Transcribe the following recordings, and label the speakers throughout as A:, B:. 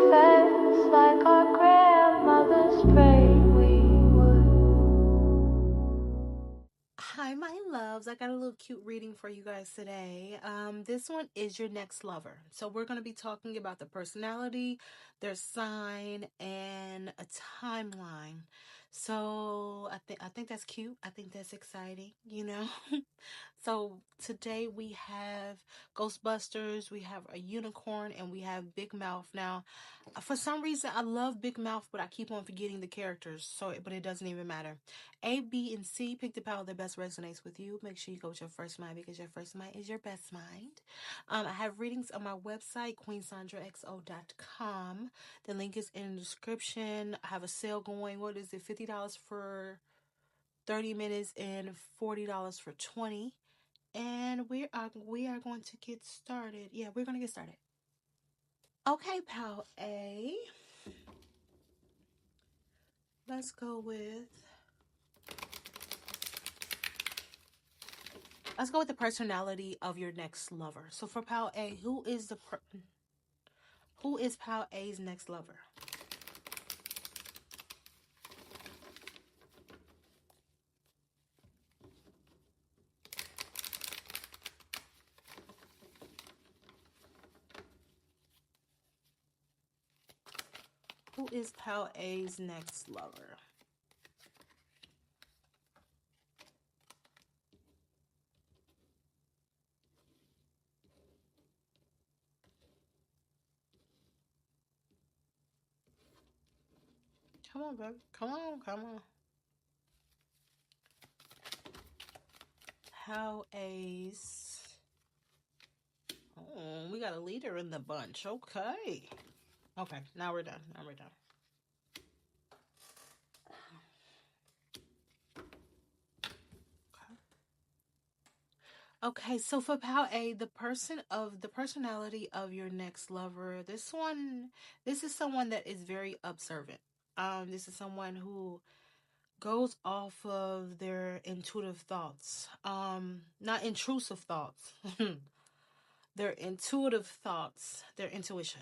A: manifest like our grandmothers prayed we would.
B: Hi, my loves. I got a little cute reading for you guys today. This one is your next lover. So we're going to be talking about the personality, their sign, and a timeline. So I think that's cute. I think that's exciting, you know. So today we have Ghostbusters, we have a unicorn, and we have Big Mouth. Now, for some reason, I love Big Mouth, but I keep on forgetting the characters. So, but it doesn't even matter. A, B, and C, pick the power that best resonates with you. Make sure you go with your first mind because your first mind is your best mind. I have readings on my website, queensandraxo.com. The link is in the description. I have a sale going. What is it? $50 for 30 minutes and $40 for 20. And we are going to get started. Yeah, we're going to get started. Okay, pal A. Let's go with the personality of your next lover. So for pal A, who is pal A's next lover? Who is pal A's next lover? Come on, baby. Come on, come on. Pal A's. Oh, we got a leader in the bunch. Okay. Okay, now we're done. Now we're done. Okay, so for pal A, the personality of your next lover, this is someone that is very observant. This is someone who goes off of their intuitive thoughts. Not intrusive thoughts. Their intuitive thoughts, their intuition.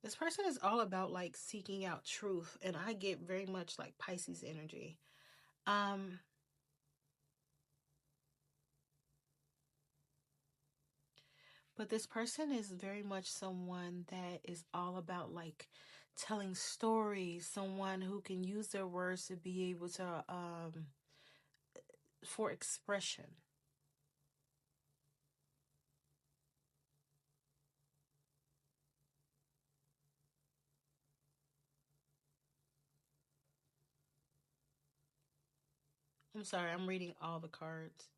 B: This person is all about like seeking out truth, and I get very much like Pisces energy. Um, but this person is very much someone that is all about like telling stories, someone who can use their words to be able to for expression. I'm sorry, I'm reading all the cards.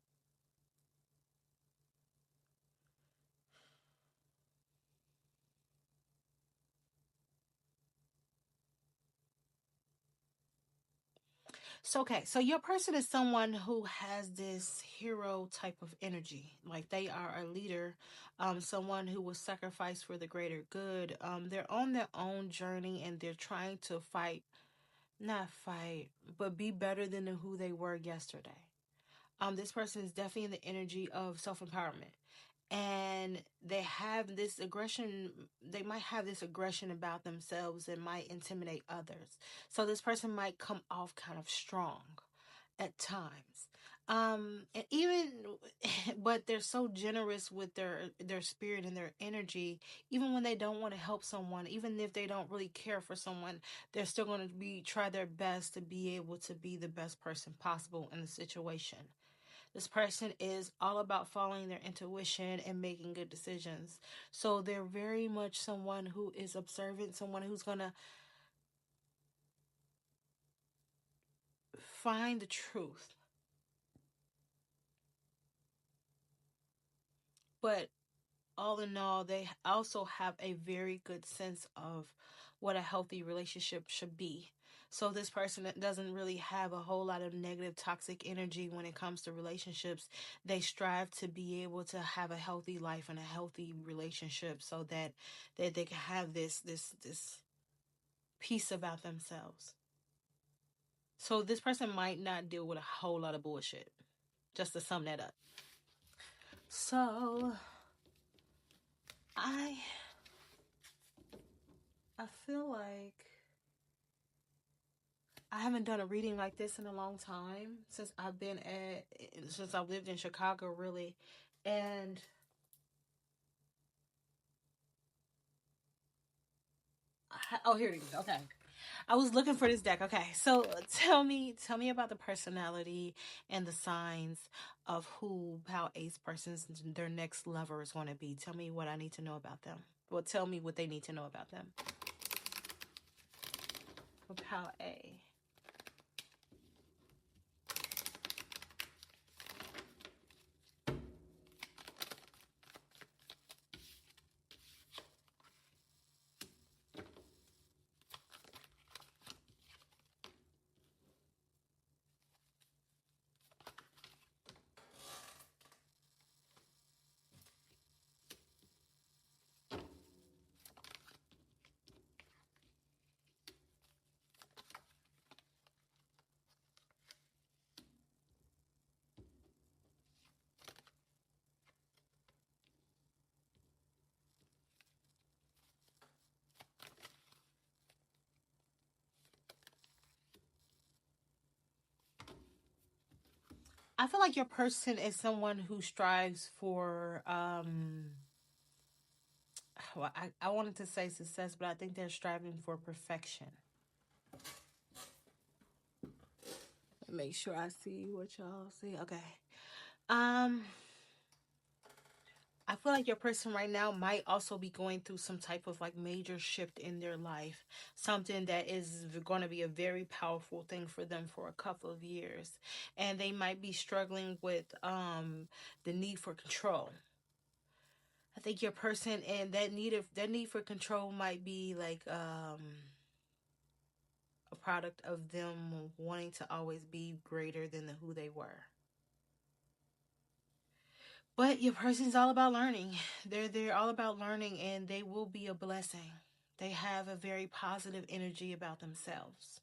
B: So okay, so your person is someone who has this hero type of energy. Like they are a leader, someone who will sacrifice for the greater good. They're on their own journey and they're trying to fight, not fight, but be better than who they were yesterday. This person is definitely in the energy of self empowerment, and they might have this aggression about themselves and might intimidate others. So this person might come off kind of strong at times. And even but they're so generous with their spirit and their energy, even when they don't want to help someone, even if they don't really care for someone, they're still going to be try their best to be able to be the best person possible in the situation. This person is all about following their intuition and making good decisions. So they're very much someone who is observant, someone who's going to find the truth. But all in all, they also have a very good sense of what a healthy relationship should be. So this person that doesn't really have a whole lot of negative toxic energy when it comes to relationships. They strive to be able to have a healthy life and a healthy relationship so that they can have this peace about themselves. So this person might not deal with a whole lot of bullshit. Just to sum that up. So I I feel like I haven't done a reading like this in a long time since I lived in Chicago, really. And oh, here it is. Okay. I was looking for this deck. Okay, so tell me about the personality and the signs of how Ace person's their next lover is going to be. Tell me what I need to know about them. Well, tell me what they need to know about them. About A. I feel like your person is someone who strives for well, I wanted to say success, but I think they're striving for perfection. Make sure I see what y'all see. Okay. Um, I feel like your person right now might also be going through some type of like major shift in their life, something that is going to be a very powerful thing for them for a couple of years, and they might be struggling with the need for control. I think your person and that need for control might be like a product of them wanting to always be greater than who they were. But your person's all about learning. They're all about learning, and they will be a blessing. They have a very positive energy about themselves.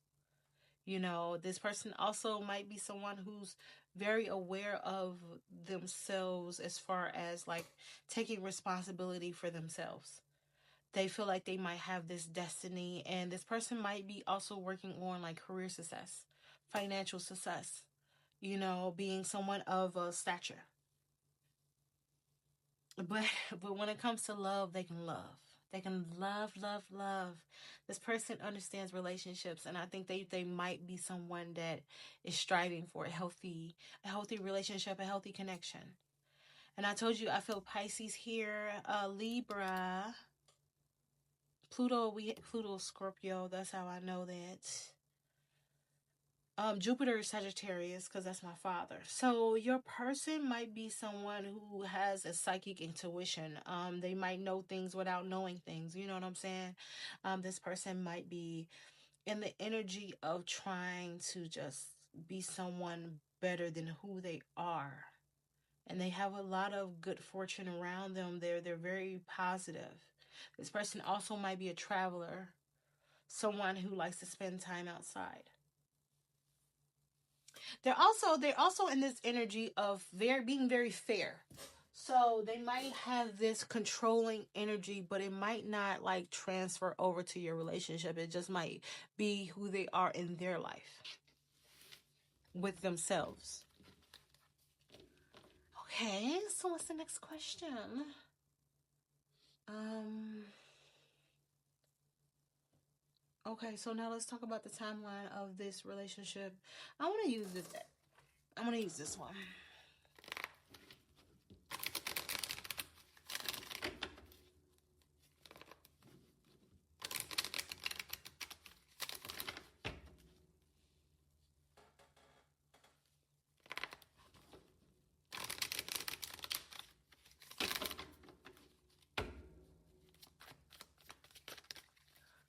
B: You know, this person also might be someone who's very aware of themselves as far as like taking responsibility for themselves. They feel like they might have this destiny, and this person might be also working on like career success, financial success, you know, being someone of a stature. But but when it comes to love, they can love. They can love, love, love. This person understands relationships, and I think they might be someone that is striving for a healthy relationship, a healthy connection. And I told you I feel Pisces here, Libra, Pluto Scorpio. That's how I know that. Jupiter is Sagittarius because that's my father. So your person might be someone who has a psychic intuition. They might know things without knowing things. You know what I'm saying? This person might be in the energy of trying to just be someone better than who they are. And they have a lot of good fortune around them. They're very positive. This person also might be a traveler, someone who likes to spend time outside. They're also in this energy of very being very fair. So they might have this controlling energy, but it might not like transfer over to your relationship. It just might be who they are in their life with themselves. Okay, so what's the next question? Um okay, so now let's talk about the timeline of this relationship. I want to use this. I'm going to use this one.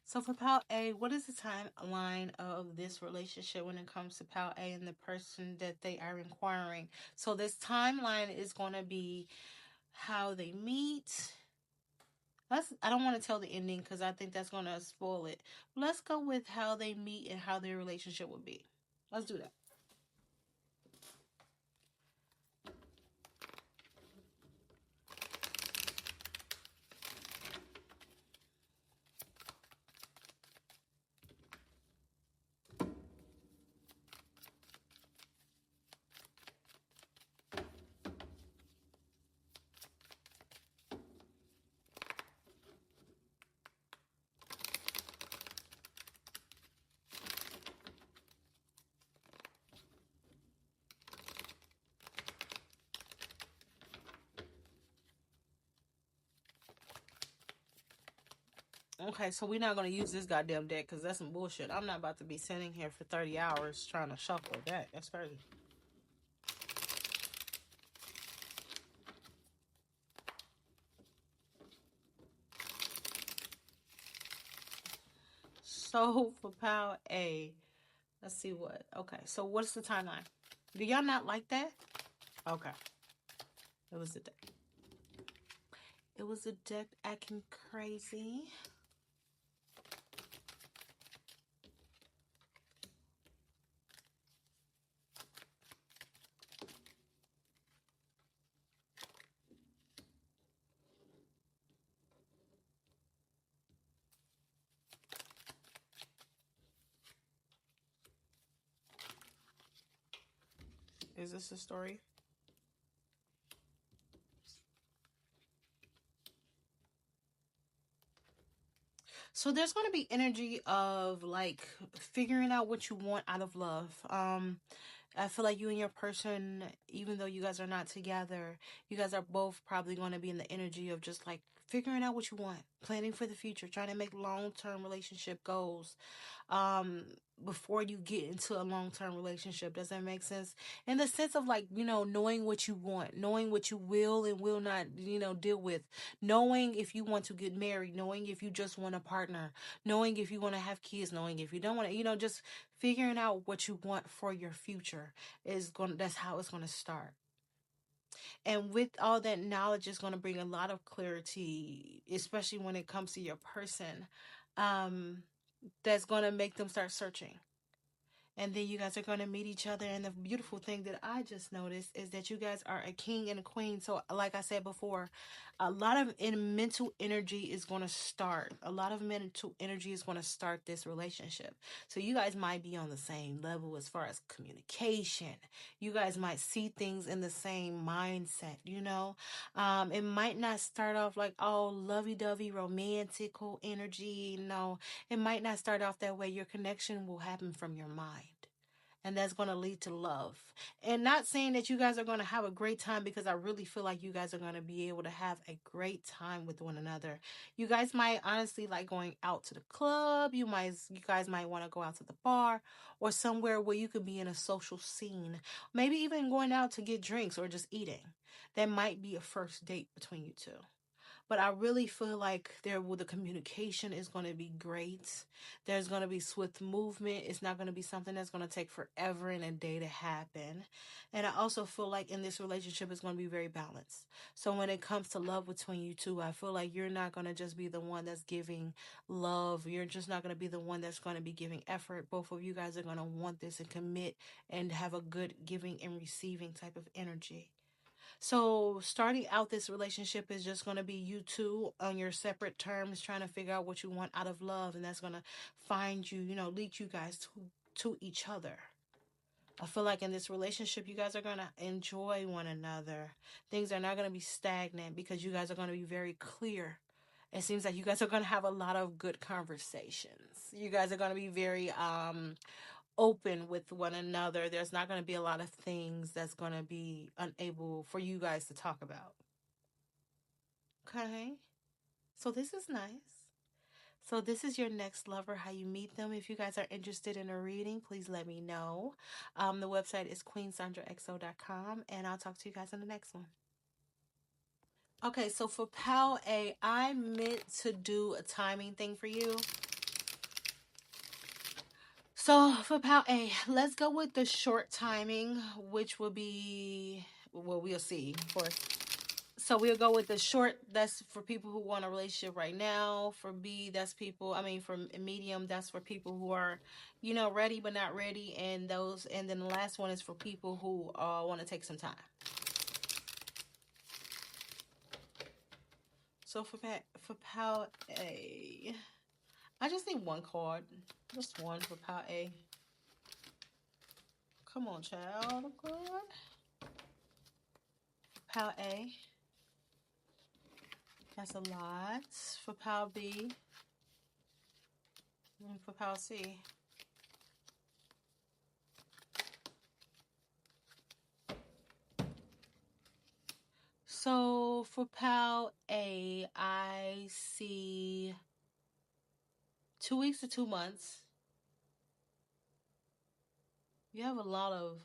B: So for Pal A, what is the timeline of this relationship when it comes to Pal A and the person that they are inquiring? So this timeline is going to be how they meet. I don't want to tell the ending because I think that's going to spoil it. Let's go with how they meet and how their relationship would be. Let's do that. Okay, so we're not going to use this goddamn deck because that's some bullshit. I'm not about to be sitting here for 30 hours trying to shuffle a deck. That's crazy. So for pile A, let's see what. Okay, so what's the timeline? Do y'all not like that? Okay. It was a deck. It was a deck acting crazy. Is this a story? So there's going to be energy of like figuring out what you want out of love. I feel like you and your person, even though you guys are not together, you guys are both probably going to be in the energy of just like figuring out what you want, planning for the future, trying to make long-term relationship goals. Um, before you get into a long-term relationship, does that make sense? In the sense of like, knowing what you want, knowing what you will and will not, deal with, knowing if you want to get married, knowing if you just want a partner, knowing if you want to have kids, knowing if you don't want to, just figuring out what you want for your future that's how it's going to start. And with all that knowledge is going to bring a lot of clarity, especially when it comes to your person. Um, that's going to make them start searching. And then you guys are going to meet each other. And the beautiful thing that I just noticed is that you guys are a king and a queen. So, like I said before, a lot of mental energy is going to start. A lot of mental energy is going to start this relationship. So, you guys might be on the same level as far as communication. You guys might see things in the same mindset, It might not start off like all lovey dovey, romantical energy. No, it might not start off that way. Your connection will happen from your mind. And that's going to lead to love. And not saying that you guys are going to have a great time, because I really feel like you guys are going to be able to have a great time with one another. You guys might honestly like going out to the club. You guys might want to go out to the bar or somewhere where you could be in a social scene. Maybe even going out to get drinks or just eating. That might be a first date between you two. But I really feel like the communication is going to be great. There's going to be swift movement. It's not going to be something that's going to take forever and a day to happen. And I also feel like in this relationship, it's going to be very balanced. So when it comes to love between you two, I feel like you're not going to just be the one that's giving love. You're just not going to be the one that's going to be giving effort. Both of you guys are going to want this and commit and have a good giving and receiving type of energy. So starting out this relationship is just going to be you two on your separate terms, trying to figure out what you want out of love, and that's going to find you, lead you guys to each other. I feel like in this relationship, you guys are going to enjoy one another. Things are not going to be stagnant because you guys are going to be very clear. It seems like you guys are going to have a lot of good conversations. You guys are going to be very open with one another. There's not going to be a lot of things that's going to be unable for you guys to talk about. Okay? So this is nice. So this is your next lover, how you meet them. If you guys are interested in a reading, please let me know. The website is queensandraxo.com, and I'll talk to you guys in the next one. Okay, so for Pal A, I meant to do a timing thing for you. So for Pal A, let's go with the short timing, which will be, well, we'll see. So we'll go with the short. That's for people who want a relationship right now. For B, that's people. I mean, for medium, that's for people who are, ready but not ready. And then the last one is for people who want to take some time. So for Pal A, I just need one card, just one for Pal A. Come on, child. Good. Pal A. That's a lot. For Pal B. And for Pal C. So for Pal A, I see 2 weeks to 2 months. You have a lot of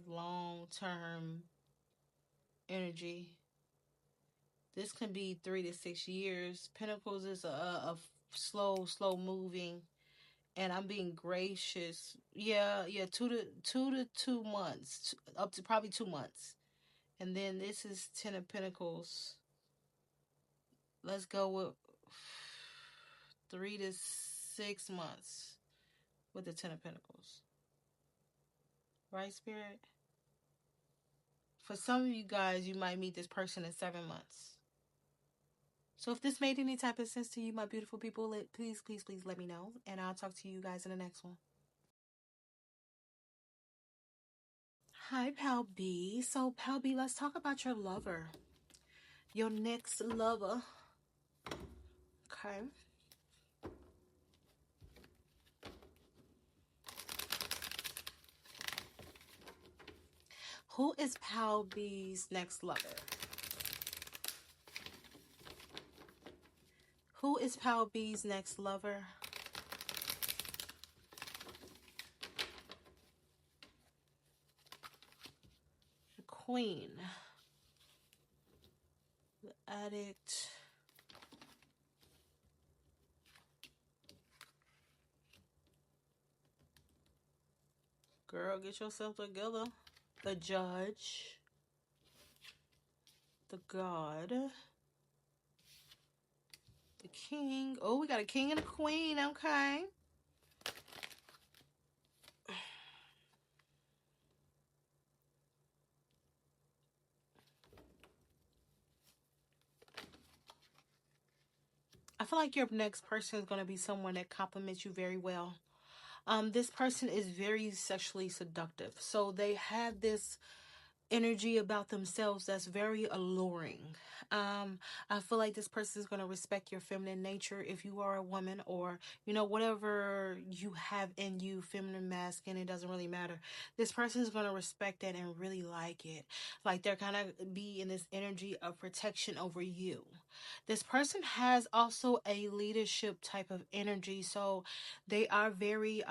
B: long term energy. This can be 3 to 6 years. Pentacles is a slow moving, and I'm being gracious. Yeah, yeah, 2 to 2 months, up to probably 2 months, and then this is Ten of Pentacles. Let's go with 3 to 6 months with the Ten of Pentacles. Right, Spirit? For some of you guys, you might meet this person in 7 months. So if this made any type of sense to you, my beautiful people, please, please, please let me know. And I'll talk to you guys in the next one. Hi, Pal B. So, Pal B, let's talk about your lover. Your next lover. Okay. Who is Pal B's next lover? Who is Pal B's next lover? The Queen. The Addict. Girl, get yourself together. The Judge. The God. The King. Oh, we got a King and a Queen. Okay. I feel like your next person is going to be someone that compliments you very well. This person is very sexually seductive. So they have this energy about themselves that's very alluring. I feel like this person is going to respect your feminine nature if you are a woman, or whatever you have in you, feminine, masculine, it doesn't really matter. This person is going to respect that and really like it. Like they're going to be in this energy of protection over you. This person has also a leadership type of energy, so they are very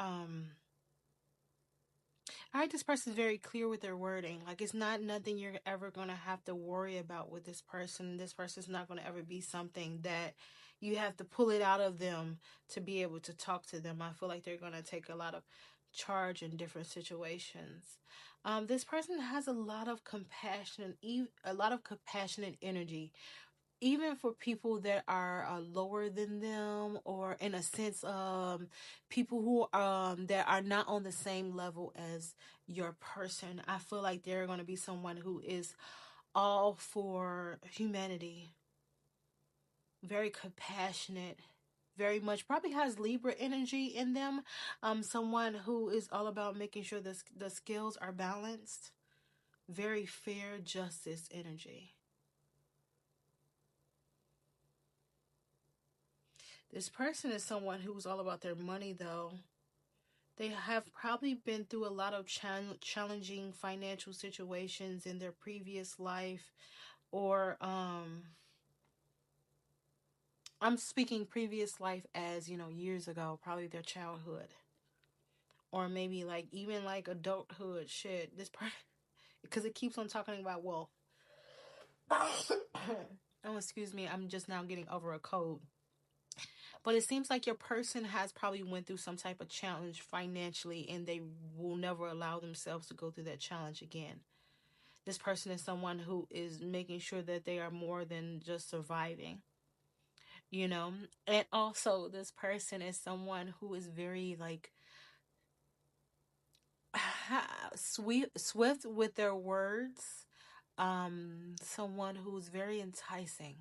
B: I think this person's very clear with their wording. Like, it's not nothing you're ever going to have to worry about with this person. This person's not going to ever be something that you have to pull it out of them to be able to talk to them. I feel like they're going to take a lot of charge in different situations. This person has a lot of compassion, a lot of compassionate energy, even for people that are lower than them, or in a sense people who that are not on the same level as your person. I feel like they're going to be someone who is all for humanity, very compassionate, very much probably has Libra energy in them. Someone who is all about making sure the skills are balanced, very fair justice energy. This person is someone who's all about their money, though. They have probably been through a lot of challenging financial situations in their previous life, or I'm speaking previous life as, years ago, probably their childhood, or maybe like even like adulthood. Shit, this part, because it keeps on talking about wealth. Oh, excuse me, I'm just now getting over a cold. But it seems like your person has probably went through some type of challenge financially, and they will never allow themselves to go through that challenge again. This person is someone who is making sure that they are more than just surviving, you know? And also, this person is someone who is very, like, swift with their words. Someone who's very enticing.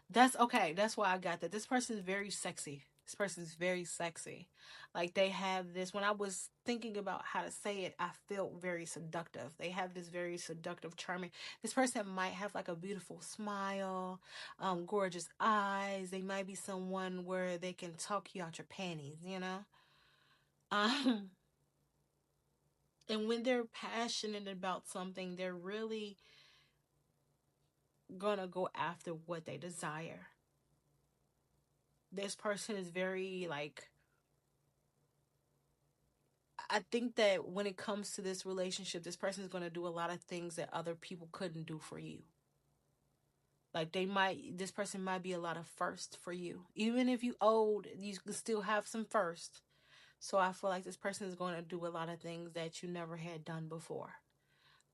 B: That's okay. That's why I got that. This person is very sexy. This person is very sexy. Like, they have this, when I was thinking about how to say it, I felt very seductive. They have this very seductive, charming. This person might have like a beautiful smile, gorgeous eyes. They might be someone where they can talk you out your panties. Um, and when they're passionate about something, they're really gonna go after what they desire. This person is very, like, I think that when it comes to this relationship, this person is going to do a lot of things that other people couldn't do for you. Like this person might be a lot of first for you. Even if you old, you can still have some first. So I feel like this person is going to do a lot of things that you never had done before.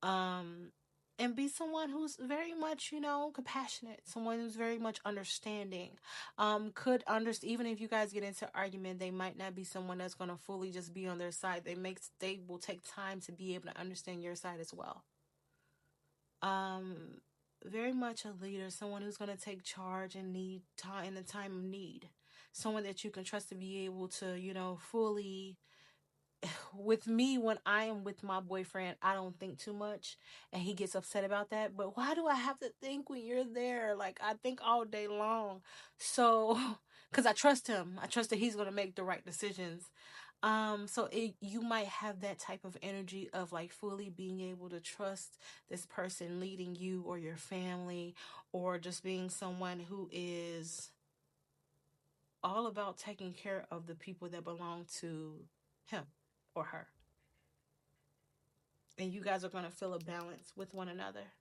B: Um, and be someone who's very much, compassionate, someone who's very much understanding. Could understand, even if you guys get into argument, they might not be someone that's going to fully just be on their side. They will take time to be able to understand your side as well. Um, very much a leader, someone who's going to take charge and need time in a time of need. Someone that you can trust to be able to, fully with me when I am with my boyfriend, I don't think too much and he gets upset about that. But why do I have to think when you're there? Like I think all day long. So cuz I trust him. I trust that he's going to make the right decisions. You might have that type of energy of like fully being able to trust this person leading you or your family, or just being someone who is all about taking care of the people that belong to him or her. And you guys are going to feel a balance with one another.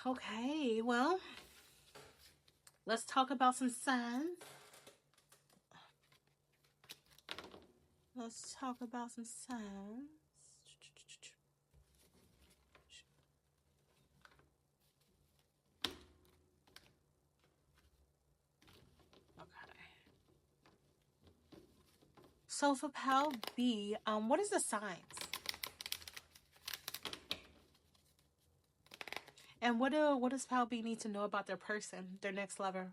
B: Okay, well, let's talk about some signs. Let's talk about some signs. Okay. So for Pal B, what is the signs? And what does Pal B need to know about their person, their next lover?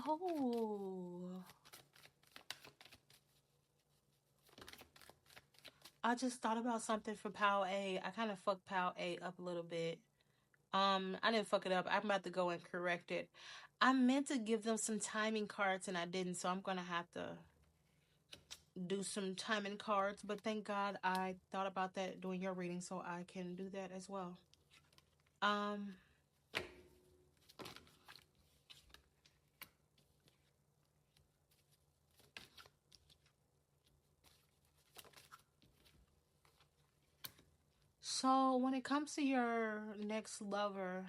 B: Oh, I just thought about something for Pal A. I kind of fucked Pal A up a little bit. I didn't fuck it up. I'm about to go and correct it. I meant to give them some timing cards and I didn't, so I'm gonna have to do some timing cards. But thank God I thought about that during your reading, so I can do that as well. Um, so when it comes to your next lover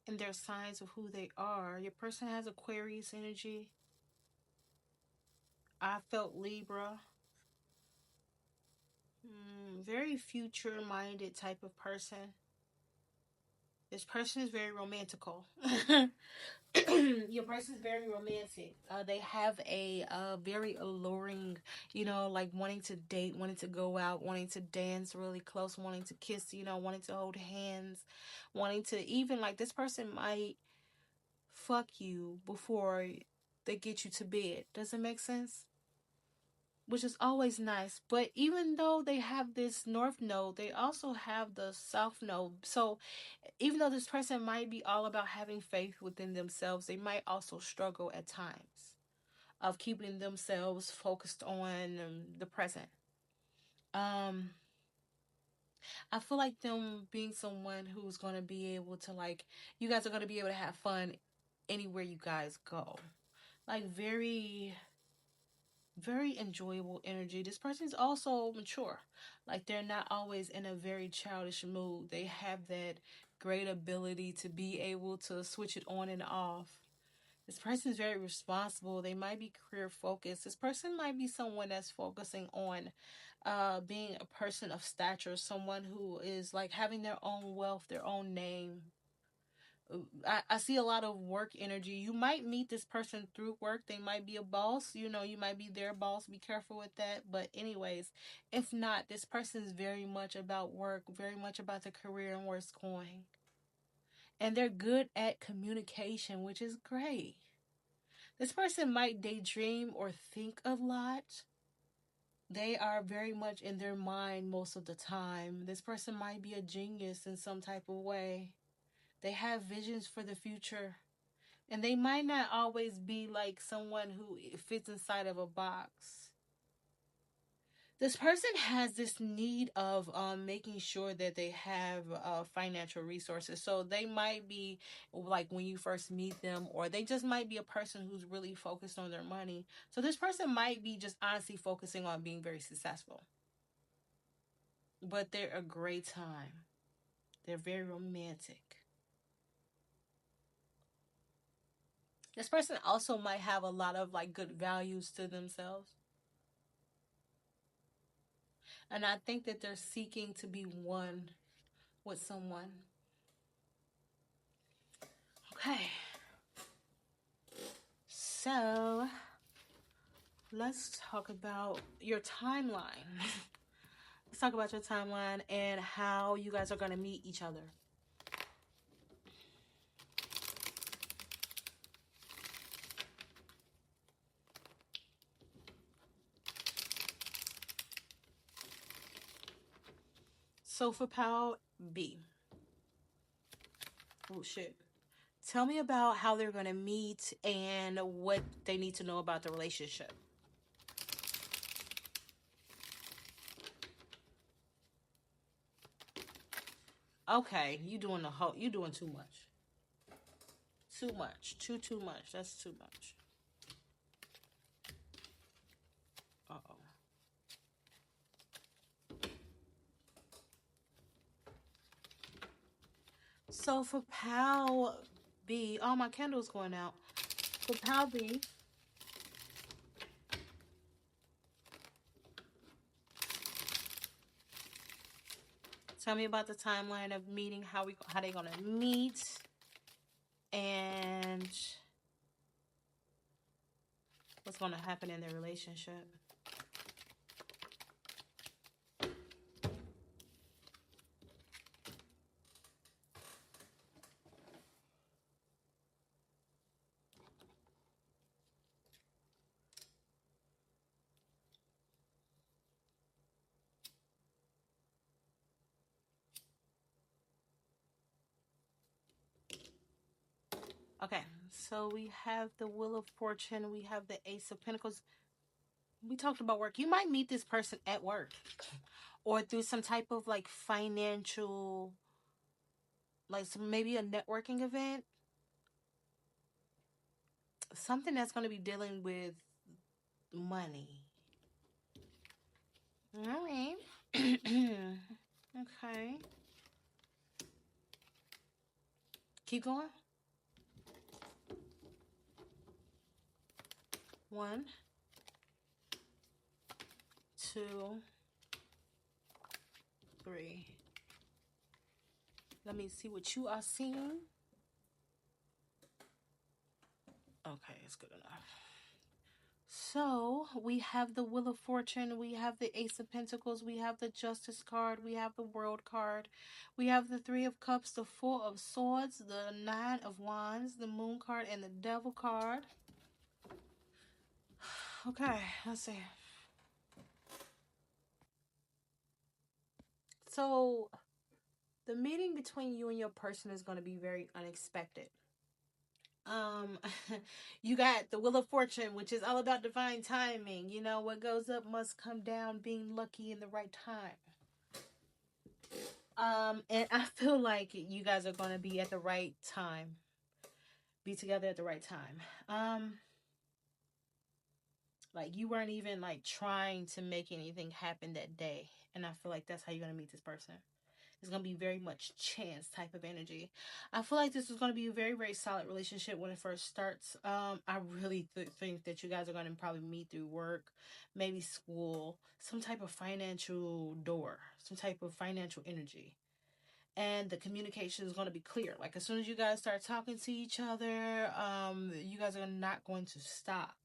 B: and their signs of who they are, your person has Aquarius energy. I felt Libra. Very future minded type of person. This person is very romantical. Your person is very romantic. They have a very alluring, like wanting to date, wanting to go out, wanting to dance really close, wanting to kiss, wanting to hold hands, wanting to even like this person might fuck you before they get you to bed. Does it make sense? Which is always nice. But even though they have this north node, they also have the south node. So even though this person might be all about having faith within themselves, they might also struggle at times of keeping themselves focused on the present. Um, I feel like them being someone who's going to be able to, like, you guys are going to be able to have fun anywhere you guys go. Like, very very enjoyable energy. This person is also mature. Like they're not always in a very childish mood. They have that great ability to be able to switch it on and off. This person is very responsible. They might be career focused. This person might be someone that's focusing on being a person of stature, someone who is like having their own wealth, their own name, I see a lot of work energy. You might meet this person through work. They might be a boss. You might be their boss. Be careful with that. But, anyways, if not, this person is very much about work, very much about the career and where it's going. And they're good at communication, which is great. This person might daydream or think a lot. They are very much in their mind most of the time. This person might be a genius in some type of way. They have visions for the future. And they might not always be like someone who fits inside of a box. This person has this need of making sure that they have financial resources. So they might be like when you first meet them, or they just might be a person who's really focused on their money. So this person might be just honestly focusing on being very successful, but they're a great time. They're very romantic. This person also might have a lot of like good values to themselves. And I think that they're seeking to be one with someone. Okay. So let's talk about your timeline. Let's talk about your timeline and how you guys are going to meet each other. So for Pal B. Oh, shit. Tell me about how they're going to meet and what they need to know about the relationship. Okay, you doing too much. Too much. Too much. That's too much. Uh-oh. So for Pal B, oh, my candle's going out. For Pal B, tell me about the timeline of meeting, how they gonna meet, and what's gonna happen in their relationship. Okay, so we have the Wheel of Fortune, we have the Ace of Pentacles. We talked about work. You might meet this person at work or through some type of like financial, like maybe a networking event, something that's going to be dealing with money. All right. Okay. Keep going. One, two, three. Let me see what you are seeing. Okay, it's good enough. So we have the Wheel of Fortune, we have the Ace of Pentacles, we have the Justice card, we have the World card, we have the Three of Cups, the Four of Swords, the Nine of Wands, the Moon card, and the Devil card. Okay, let's see. So the meeting between you and your person is going to be very unexpected. Um, you got the Wheel of Fortune, which is all about divine timing. You know, what goes up must come down, being lucky in the right time. And I feel like you guys are gonna be at the right time, be together at the right time. Like you weren't even like trying to make anything happen that day, and I feel like that's how you're gonna meet this person. It's gonna be very much chance type of energy. I feel like this is gonna be a very very solid relationship when it first starts. I really think that you guys are gonna probably meet through work, maybe school, some type of financial door, some type of financial energy, and the communication is going to be clear. Like as soon as you guys start talking to each other, you guys are not going to stop.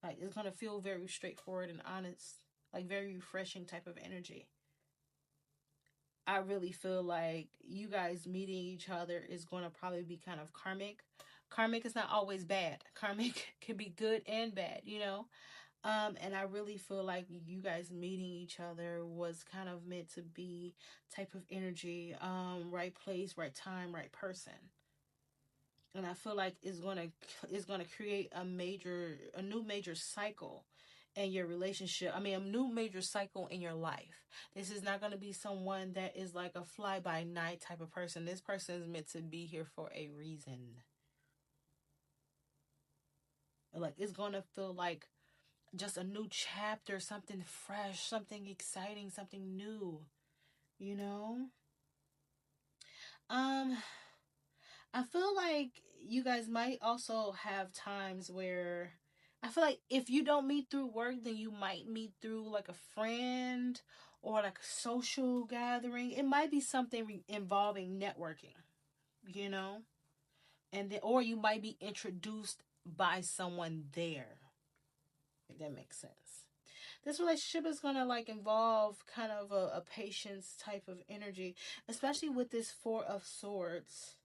B: Like it's going to feel very straightforward and honest, like very refreshing type of energy. I really feel like you guys meeting each other is going to probably be kind of karmic. Karmic is not always bad. Karmic can be good and bad, you know. And I really feel like you guys meeting each other was kind of meant to be type of energy, right place, right time, right person. And I feel like it's gonna create a new major cycle. in your relationship. I mean, a new major cycle in your life. This is not going to be someone that is like a fly by night type of person. This person is meant to be here for a reason. Like, it's going to feel like just a new chapter, something fresh, something exciting, something new, you know? Um, I feel like you guys might also have times where I feel like if you don't meet through work, then you might meet through like a friend or like a social gathering. It might be something involving networking, you know? And then, or you might be introduced by someone there, if that makes sense. This relationship is gonna like involve kind of a patience type of energy, especially with this Four of Swords.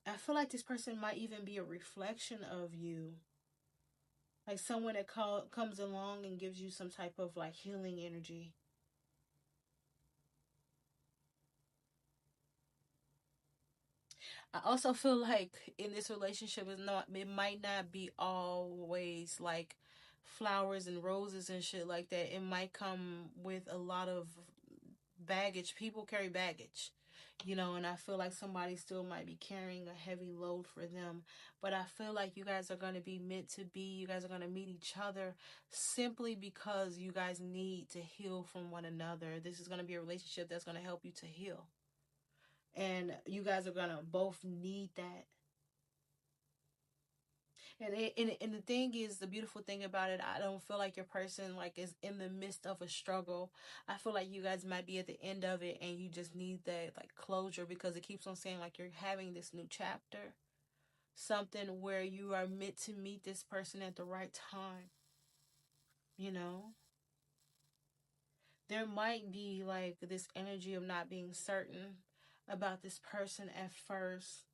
B: I feel like this person might even be a reflection of you, like someone that comes along and gives you some type of like healing energy. I also feel like in this relationship is not it might not be always like flowers and roses and shit like that. It might come with a lot of baggage. People carry baggage, you know, and I feel like somebody still might be carrying a heavy load for them. But I feel like you guys are going to be meant to be. You guys are going to meet each other simply because you guys need to heal from one another. This is going to be a relationship that's going to help you to heal. And you guys are going to both need that. And the thing is, the beautiful thing about it, I don't feel like your person like is in the midst of a struggle. I feel like you guys might be at the end of it, and you just need that like closure, because it keeps on saying like you're having this new chapter, something where you are meant to meet this person at the right time. You know, there might be like this energy of not being certain about this person at first,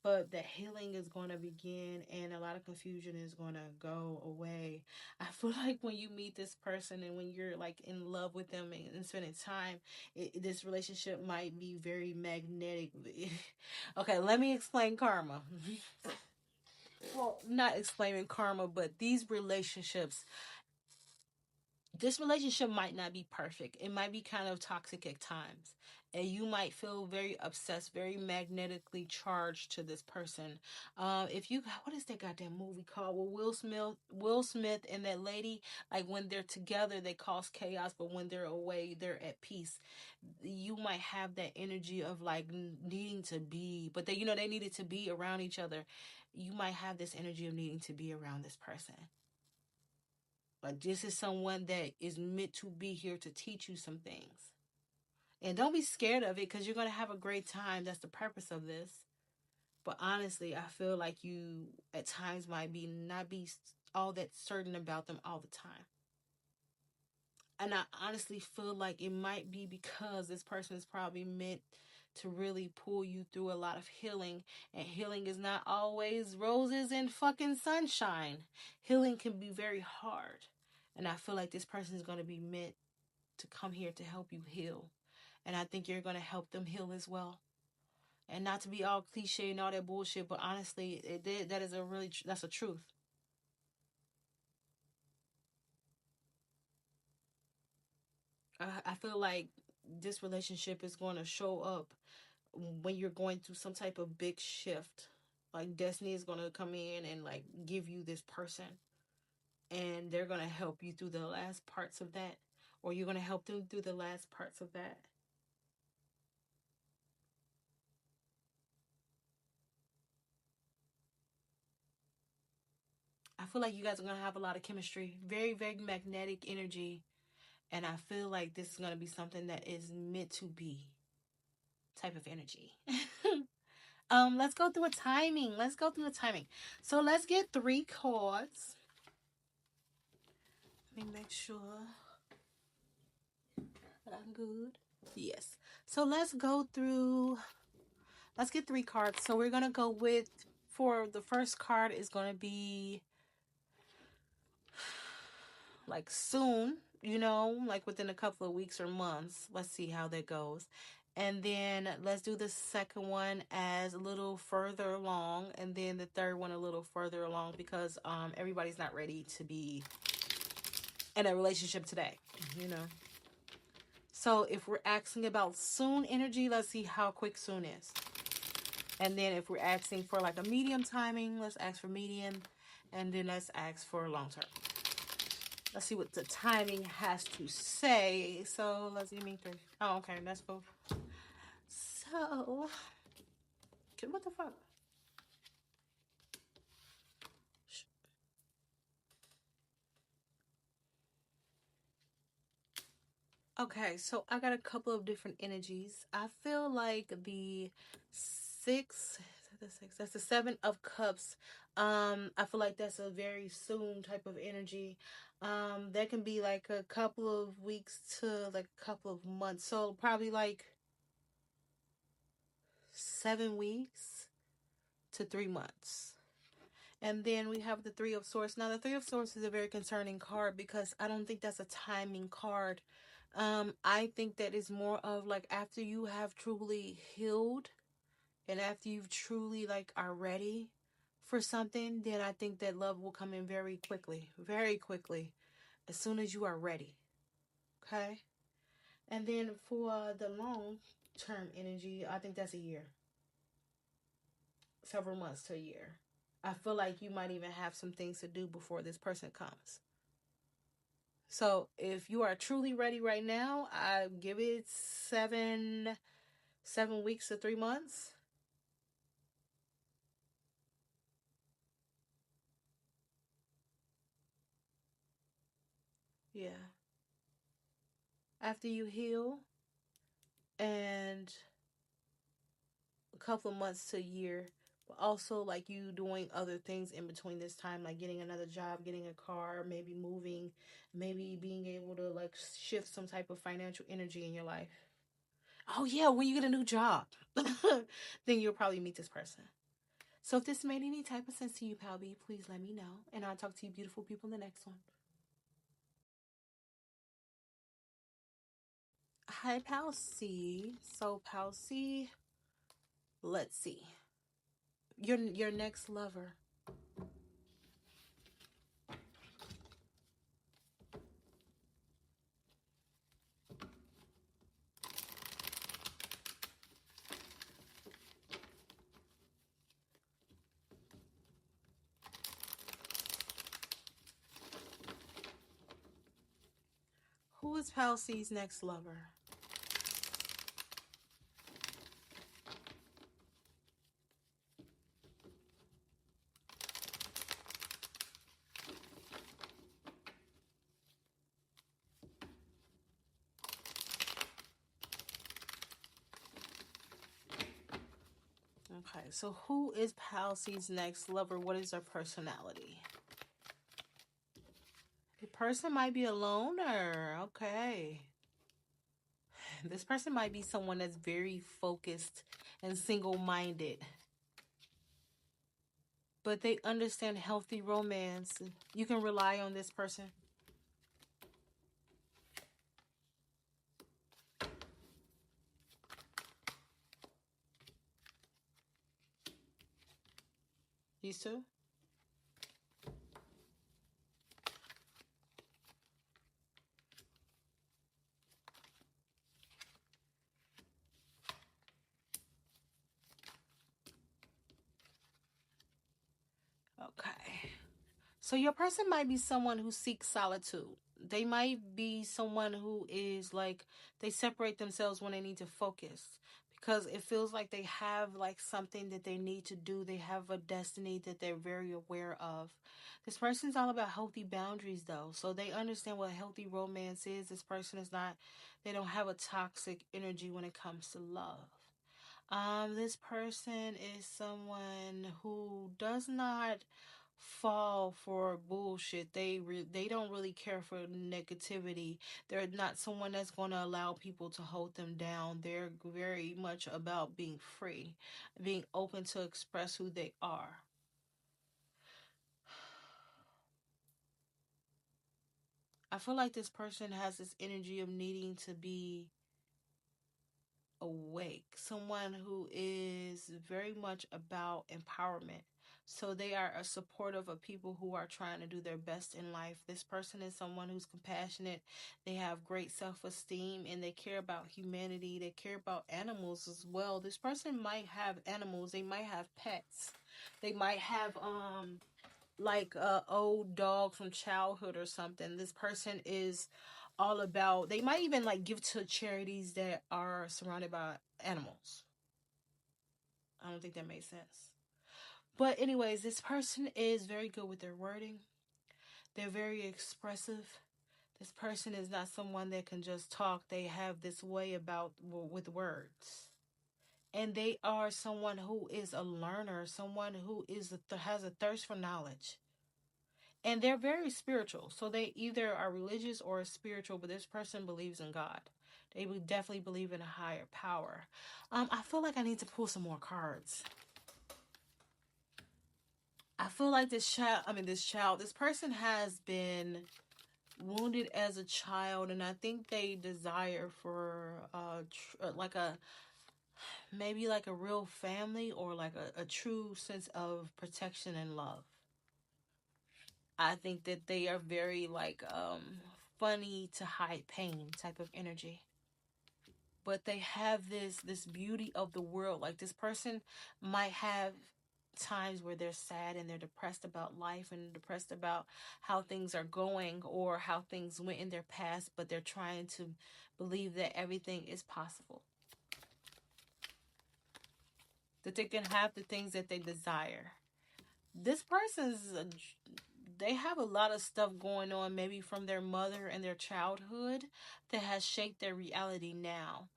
B: but the healing is going to begin and a lot of confusion is going to go away. I feel like when you meet this person and when you're like in love with them and spending time, this relationship might be very magnetic. Okay, let me explain karma. Well, not explaining karma, but these relationships, this relationship might not be perfect. It might be kind of toxic at times. And you might feel very obsessed, very magnetically charged to this person. If you, what is that goddamn movie called? Well, Will Smith and that lady, like when they're together, they cause chaos, but when they're away, they're at peace. You might have that energy of like needing to be, but they, they needed to be around each other. You might have this energy of needing to be around this person. But this is someone that is meant to be here to teach you some things. And don't be scared of it, because you're going to have a great time. That's the purpose of this. But honestly, I feel like you at times might be not be all that certain about them all the time. And I honestly feel like it might be because this person is probably meant to really pull you through a lot of healing. And healing is not always roses and fucking sunshine. Healing can be very hard. And I feel like this person is going to be meant to come here to help you heal. And I think you're going to help them heal as well. And not to be all cliche and all that bullshit, but honestly, that is a really, that's a truth. I feel like this relationship is going to show up when you're going through some type of big shift. Like destiny is going to come in and like give you this person, and they're going to help you through the last parts of that, or you're going to help them through the last parts of that. I feel like you guys are going to have a lot of chemistry, very, very magnetic energy. And I feel like this is going to be something that is meant to be type of energy. Let's go through a timing. Let's go through a timing. So let's get 3 cards. Let me make sure that I'm good. Yes. So let's get 3 cards. So we're going to go with, for the first card is going to be like soon, like within a couple of weeks or months. Let's see how that goes. And then let's do the second one as a little further along, and then the third one a little further along, because everybody's not ready to be in a relationship today, you know. So if we're asking about soon energy, let's see how quick soon is. And then if we're asking for like a medium timing, let's ask for medium. And then let's ask for long term. Let's see what the timing has to say. So let's give me three. Oh, okay, that's cool. So, what the fuck? Okay, so I got a couple of different energies. I feel like the six, the six, that's the seven of cups. I feel like that's a very soon type of energy. That can be like a couple of weeks to like a couple of months. So probably like 7 weeks to 3 months. And then we have the Three of Swords. Now, the Three of Swords is a very concerning card because I don't think that's a timing card. I think that is more of like after you have truly healed and after you've truly like are ready for something, then I think that love will come in very quickly, as soon as you are ready. Okay? And then for the long term energy, I think that's a year, several months to a year. I feel like you might even have some things to do before this person comes. So if you are truly ready right now, I give it 7 weeks to 3 months. Yeah. After you heal and a couple of months to a year, but also like you doing other things in between this time, like getting another job, getting a car, maybe moving, maybe being able to like shift some type of financial energy in your life. Oh yeah, when you get a new job, then you'll probably meet this person. So if this made any type of sense to you, Pal B, please let me know. And I'll talk to you beautiful people in the next one. Hi, Pal C. So Pal C, let's see. Your next lover. Who is Pal C's next lover? Okay, so who is Pal C's next lover? What is their personality? The person might be a loner. Okay. This person might be someone that's very focused and single minded, but they understand healthy romance. You can rely on this person. These two? Okay. So your person might be someone who seeks solitude. They might be someone who is like they separate themselves when they need to focus because it feels like they have like something that they need to do. They have a destiny that they're very aware of. This person's all about healthy boundaries though. So they understand what healthy romance is. This person is not they don't have a toxic energy when it comes to love. This person is someone who does not fall for bullshit. They don't really care for negativity. They're not someone that's going to allow people to hold them down. They're very much about being free, being open to express who they are. I feel like this person has this energy of needing to be awake, someone who is very much about empowerment, So they are a supportive of people who are trying to do their best in life. This person is someone who's compassionate. They have great self-esteem and they care about humanity. They care about animals as well. This person might have animals. They might have pets. They might have like a old dog from childhood or something. This person is all about, they might even like give to charities that are surrounded by animals. I don't think that makes sense. But anyways, this person is very good with their wording. They're very expressive. This person is not someone that can just talk. They have this way about with words. And they are someone who is a learner, someone who has a thirst for knowledge. And they're very spiritual. So they either are religious or spiritual, but this person believes in God. They would definitely believe in a higher power. I feel like I need to pull some more cards. I feel like this person has been wounded as a child, and I think they desire for like a maybe like a real family or like a true sense of protection and love. I think that they are very like funny to hide pain type of energy. But they have this beauty of the world. Like this person might have times where they're sad and they're depressed about life and depressed about how things are going or how things went in their past, but they're trying to believe that everything is possible. That they can have the things that they desire. This person's they have a lot of stuff going on, maybe from their mother and their childhood, that has shaped their reality now.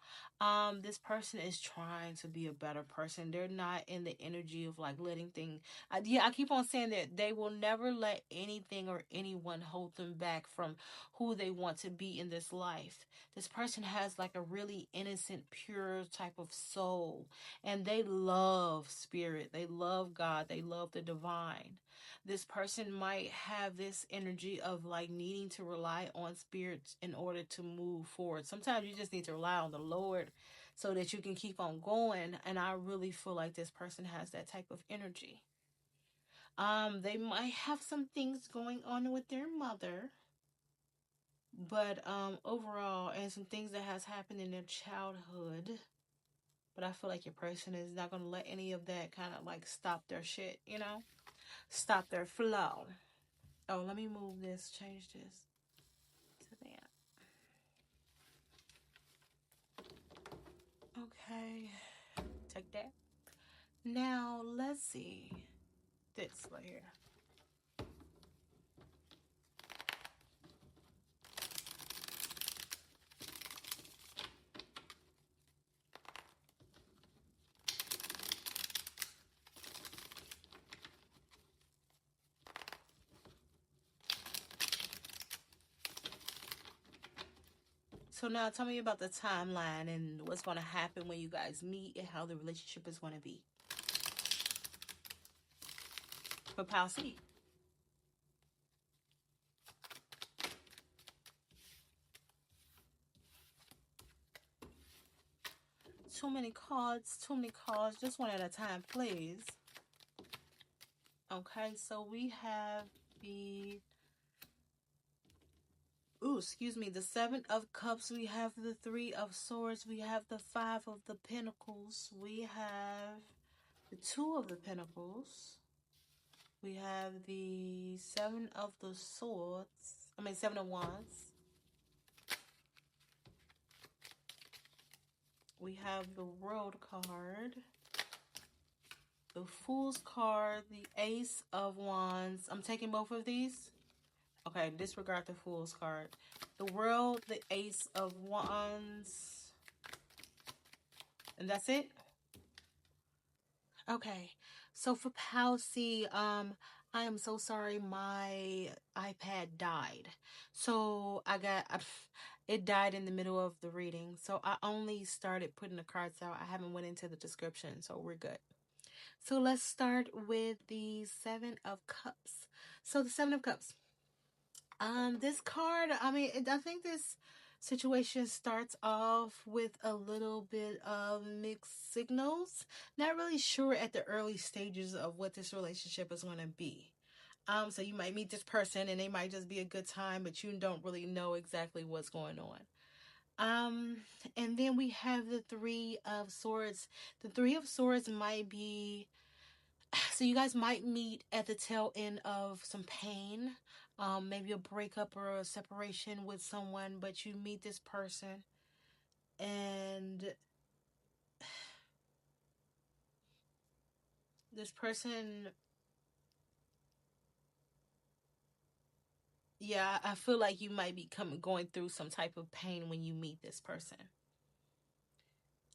B: This person is trying to be a better person. They're not in the energy of like letting things. I keep on saying that they will never let anything or anyone hold them back from who they want to be in this life. This person has like a really innocent, pure type of soul, and they love spirit. They love God. They love the divine. This person might have this energy of like needing to rely on spirits in order to move forward. Sometimes you just need to rely on the Lord so that you can keep on going. And I really feel like this person has that type of energy. They might have some things going on with their mother, but overall, and some things that has happened in their childhood. But I feel like your person is not gonna let any of that kind of like stop their shit, stop their flow. Oh, let me move this, change this to that. Okay, take that. Now, let's see this right here. So now tell me about the timeline and what's going to happen when you guys meet and how the relationship is going to be. For Pal C. Too many cards, too many cards. Just one at a time, please. Okay, so we have the excuse me, the Seven of Cups. We have the Three of Swords. We have the Five of the Pentacles. We have the Two of the Pentacles. We have the Seven of the Swords. Seven of Wands. We have the World card. The Fool's card. The Ace of Wands. I'm taking both of these. Okay, disregard the Fool's card. The World, the Ace of Wands. And that's it? Okay. So for Palsy, I am so sorry my iPad died. So it died in the middle of the reading. So I only started putting the cards out. I haven't went into the description, so we're good. So let's start with the Seven of Cups. So the Seven of Cups. This card, I think this Situation starts off with a little bit of mixed signals. Not really sure at the early stages of what this relationship is going to be. So you might meet this person and they might just be a good time, but you don't really know exactly what's going on. Um, and then we have the Three of Swords. The Three of Swords might be, so you guys might meet at the tail end of some pain, maybe a breakup or a separation with someone, but you meet this person and this person, yeah, I feel like you might be going through some type of pain when you meet this person.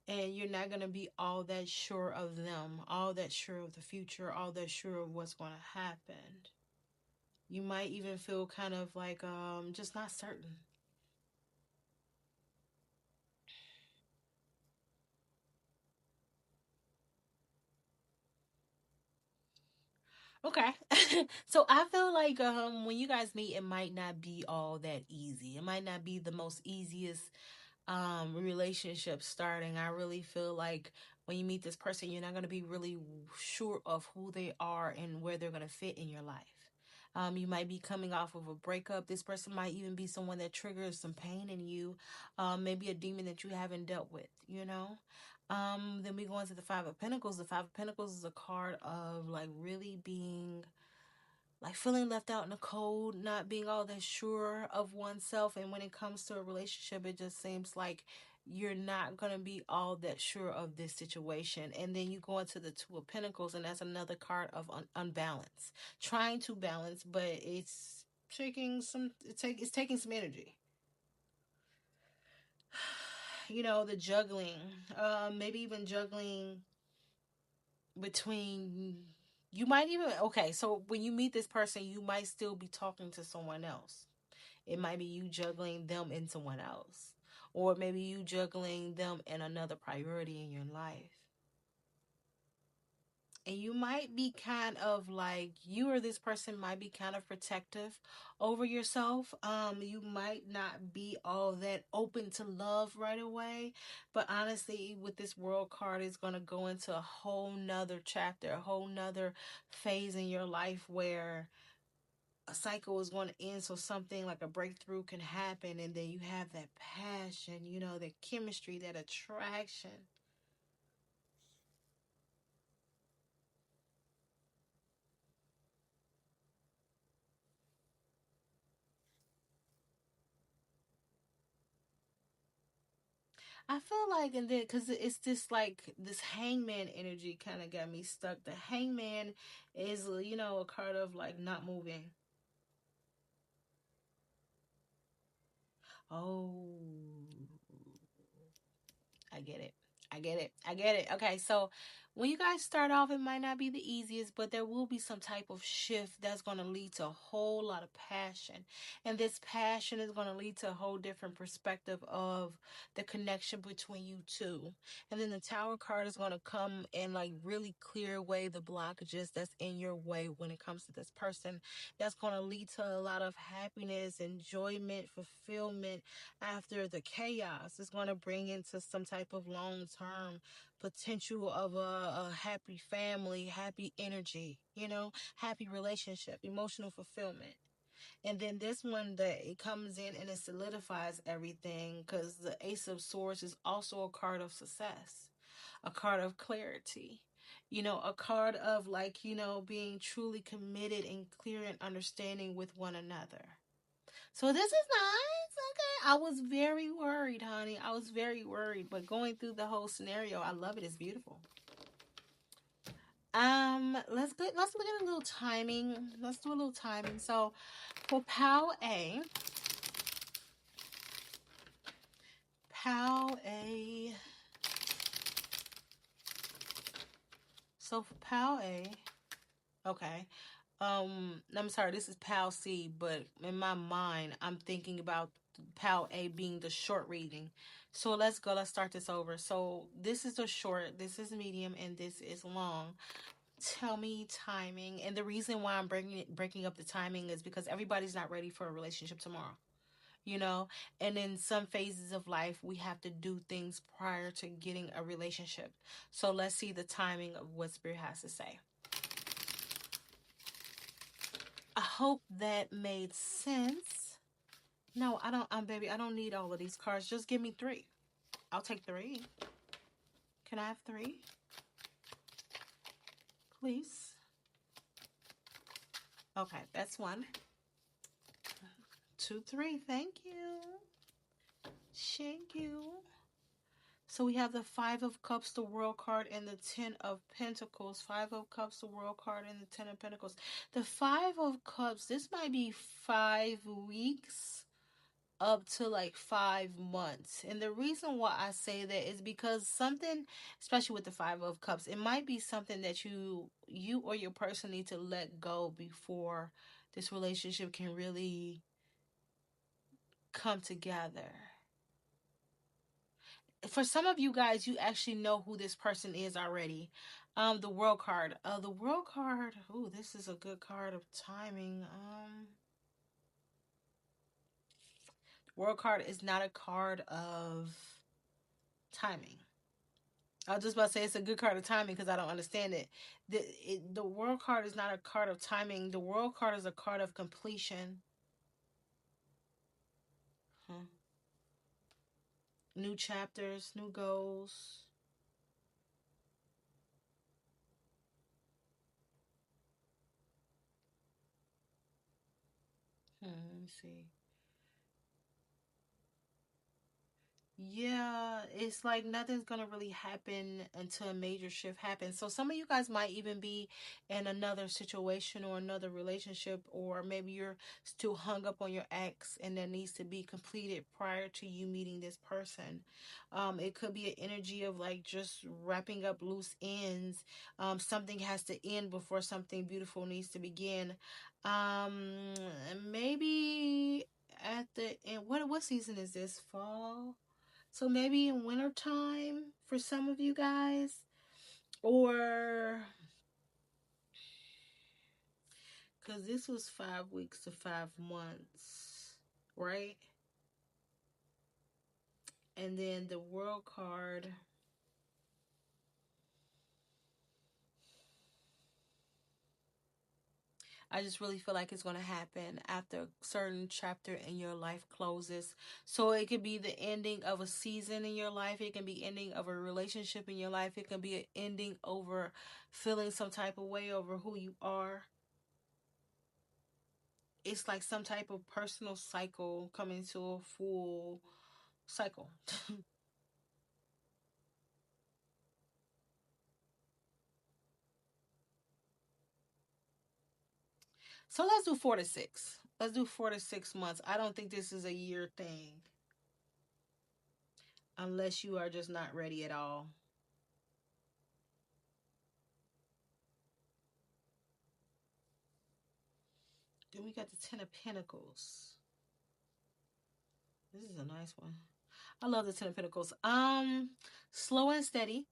B: And you're not going to be all that sure of them, all that sure of the future, all that sure of what's going to happen. You might even feel kind of like just not certain. Okay. So I feel like when you guys meet, it might not be all that easy. It might not be the most easiest relationship starting. I really feel like when you meet this person, you're not going to be really sure of who they are and where they're going to fit in your life. You might be coming off of a breakup. This person might even be someone that triggers some pain in you, maybe a demon that you haven't dealt with, you know? Then we go into the Five of Pentacles. The Five of Pentacles is a card of like really being like feeling left out in the cold, not being all that sure of oneself. And when it comes to a relationship, it just seems like you're not going to be all that sure of this situation. And then you go into the Two of Pentacles, and that's another card of unbalance. Trying to balance, but it's taking some energy. You know, the juggling, maybe even juggling between, you might even, okay, so when you meet this person, you might still be talking to someone else. It might be you juggling them and someone else, or maybe you juggling them and another priority in your life. And you might be kind of like, you or this person might be kind of protective over yourself. You might not be all that open to love right away, but honestly, with this world card, it's going to go into a whole nother chapter, a whole nother phase in your life where a cycle is going to end, so something like a breakthrough can happen, and then you have that passion, you know, that chemistry, that attraction. I feel like, and then because it's this like this hangman energy kind of got me stuck. The hangman is, you know, a card of like not moving. Oh, I get it. I get it. I get it. Okay, so when you guys start off, it might not be the easiest, but there will be some type of shift that's going to lead to a whole lot of passion. And this passion is going to lead to a whole different perspective of the connection between you two. And then the Tower card is going to come and like really clear away the blockages that's in your way when it comes to this person. That's going to lead to a lot of happiness, enjoyment, fulfillment after the chaos. It's going to bring into some type of long term potential of a happy family, happy energy, you know, happy relationship, emotional fulfillment. And then this one, that it comes in and it solidifies everything, because the Ace of Swords is also a card of success, a card of clarity, you know, a card of like, you know, being truly committed and clear and understanding with one another. So this is nice. Okay. I was very worried, honey. I was very worried, but going through the whole scenario, I love it. It's beautiful. Let's look at a little timing. Let's do a little timing. So for Pal A. So for Pal A, okay. I'm sorry, this is Pal C, but in my mind, I'm thinking about Pal A being the short reading. So let's go. Let's start this over. So this is the short, this is medium, and this is long. Tell me timing, and the reason why I'm breaking up the timing is because everybody's not ready for a relationship tomorrow. you know. And in some phases of life, we have to do things prior to getting a relationship. So let's see the timing of what Spirit has to say. I hope that made sense. No, I don't, baby, I don't need all of these cards. Just give me three. I'll take three. Can I have three, please? Okay, that's one. Two, three. Thank you. Thank you. So we have the Five of Cups, the World card, and the Ten of Pentacles. Five of Cups, the World card, and the Ten of Pentacles. The Five of Cups, this might be 5 weeks up to like 5 months. And the reason why I say that is because something, especially with the Five of Cups, it might be something that you or your person need to let go before this relationship can really come together. For some of you guys, you actually know who this person is already. The World card. The World card. Ooh, this is a good card of timing. World card is not a card of timing. I was just about to say it's a good card of timing because I don't understand it. The World card is not a card of timing. The World card is a card of completion. Huh. New chapters, new goals. Let me see. Yeah, it's like nothing's gonna really happen until a major shift happens. So some of you guys might even be in another situation or another relationship, or maybe you're still hung up on your ex and that needs to be completed prior to you meeting this person. It could be an energy of like just wrapping up loose ends. Something has to end before something beautiful needs to begin. Um, maybe at the end, what season is this? Fall? So maybe in wintertime for some of you guys, or because this was 5 weeks to 5 months, right? And then the World card. I just really feel like it's going to happen after a certain chapter in your life closes. So it could be the ending of a season in your life. It can be ending of a relationship in your life. It can be an ending over feeling some type of way over who you are. It's like some type of personal cycle coming to a full cycle. So let's do 4 to 6. Let's do 4 to 6 months. I don't think this is a year thing unless you are just not ready at all. Then we got the Ten of Pentacles. This is a nice one. I love the Ten of Pentacles. Slow and steady.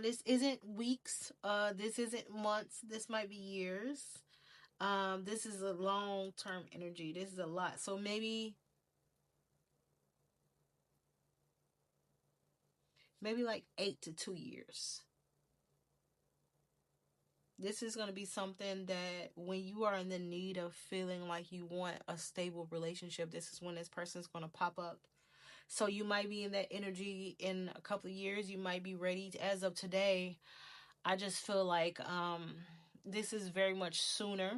B: This isn't weeks. This isn't months. This might be years. This is a long term energy. This is a lot. So maybe like 8 to 2 years. This is going to be something that when you are in the need of feeling like you want a stable relationship, this is when this person's going to pop up. So you might be in that energy in a couple of years. You might be ready as of today. I just feel like this is very much sooner.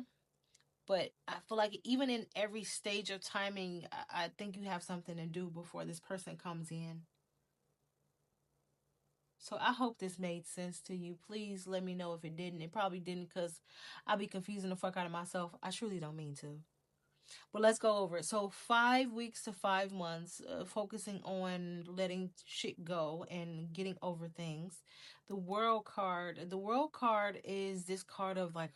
B: But I feel like even in every stage of timing, I think you have something to do before this person comes in. So I hope this made sense to you. Please let me know if it didn't. It probably didn't because I'll be confusing the fuck out of myself. I truly don't mean to. But let's go over it. So 5 weeks to 5 months, focusing on letting shit go and getting over things. The World card. The World card is this card of like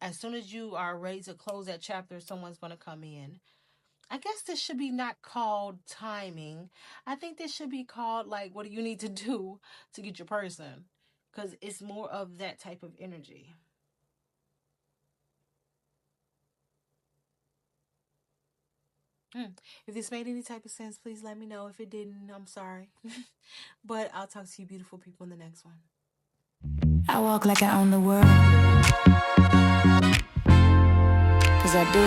B: as soon as you are ready to close that chapter, someone's gonna come in. I guess this should be not called timing. I think this should be called like what do you need to do to get your person? Because it's more of that type of energy. If this made any type of sense, please let me know. If it didn't, I'm sorry. But I'll talk to you beautiful people in the next one.
C: I walk like I own the world, 'cause I do.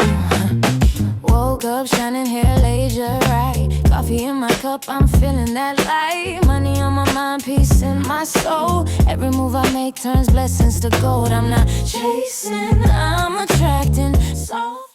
C: Woke up shining hair, laser right. Coffee in my cup, I'm feeling that light. Money on my mind, peace in my soul. Every move I make turns blessings to gold. I'm not chasing, I'm attracting soul.